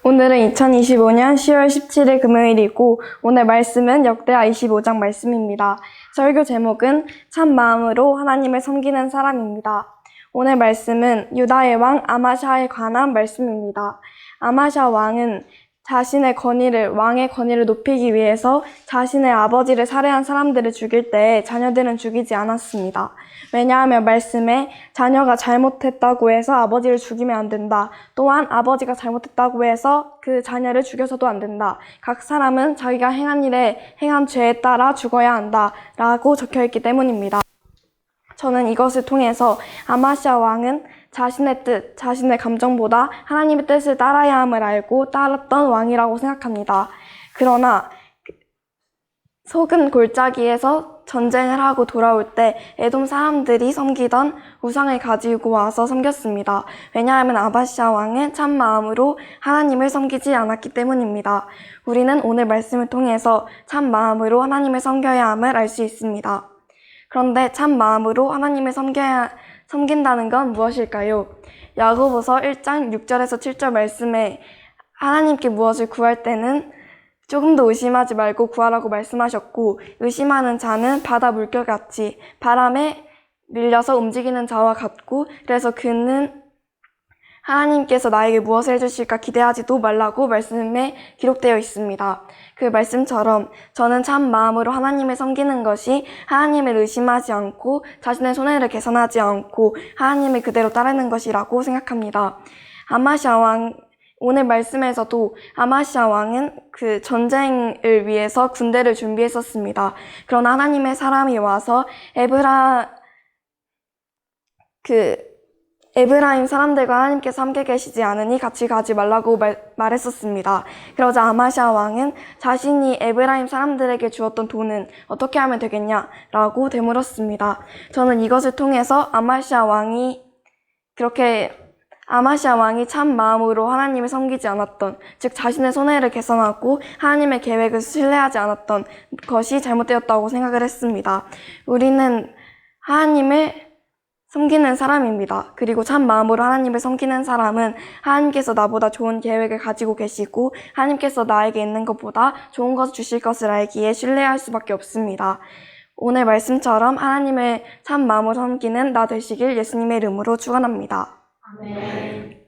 오늘은 2025년 10월 17일 금요일이고 오늘 말씀은 역대하 25장 말씀입니다. 설교 제목은 참 마음으로 하나님을 섬기는 사람입니다. 오늘 말씀은 유다의 왕 아마샤에 관한 말씀입니다. 아마샤 왕은 자신의 왕의 권위를 높이기 위해서 자신의 아버지를 살해한 사람들을 죽일 때 자녀들은 죽이지 않았습니다. 왜냐하면 말씀에 자녀가 잘못했다고 해서 아버지를 죽이면 안 된다. 또한 아버지가 잘못했다고 해서 그 자녀를 죽여서도 안 된다. 각 사람은 자기가 행한 죄에 따라 죽어야 한다. 라고 적혀있기 때문입니다. 저는 이것을 통해서 아마샤 왕은 자신의 뜻, 자신의 감정보다 하나님의 뜻을 따라야 함을 알고 따랐던 왕이라고 생각합니다. 그러나 소금 골짜기에서 전쟁을 하고 돌아올 때 에돔 사람들이 섬기던 우상을 가지고 와서 섬겼습니다. 왜냐하면 아마샤 왕은 참 마음으로 하나님을 섬기지 않았기 때문입니다. 우리는 오늘 말씀을 통해서 참 마음으로 하나님을 섬겨야 함을 알 수 있습니다. 그런데 참 마음으로 하나님을 섬긴다는 건 무엇일까요? 야고보서 1장 6절에서 7절 말씀에 하나님께 무엇을 구할 때는 조금 더 의심하지 말고 구하라고 말씀하셨고, 의심하는 자는 바다 물결같이 바람에 밀려서 움직이는 자와 같고, 그래서 그는 하나님께서 나에게 무엇을 해주실까 기대하지도 말라고 말씀에 기록되어 있습니다. 그 말씀처럼 저는 참 마음으로 하나님을 섬기는 것이 하나님을 의심하지 않고 자신의 손해를 계산하지 않고 하나님을 그대로 따르는 것이라고 생각합니다. 아마샤 왕, 오늘 말씀에서도 아마샤 왕은 그 전쟁을 위해서 군대를 준비했었습니다. 그러나 하나님의 사람이 와서 에브라임 사람들과 하나님께서 함께 계시지 않으니 같이 가지 말라고 말했었습니다. 그러자 아마샤 왕은 자신이 에브라임 사람들에게 주었던 돈은 어떻게 하면 되겠냐라고 되물었습니다. 저는 이것을 통해서 아마샤 왕이 참 마음으로 하나님을 섬기지 않았던, 즉 자신의 손해를 계산하고 하나님의 계획을 신뢰하지 않았던 것이 잘못되었다고 생각을 했습니다. 우리는 하나님을 섬기는 사람입니다. 그리고 참 마음으로 하나님을 섬기는 사람은 하나님께서 나보다 좋은 계획을 가지고 계시고 하나님께서 나에게 있는 것보다 좋은 것을 주실 것을 알기에 신뢰할 수밖에 없습니다. 오늘 말씀처럼 하나님을 참 마음으로 섬기는 나 되시길 예수님의 이름으로 축원합니다. 아멘.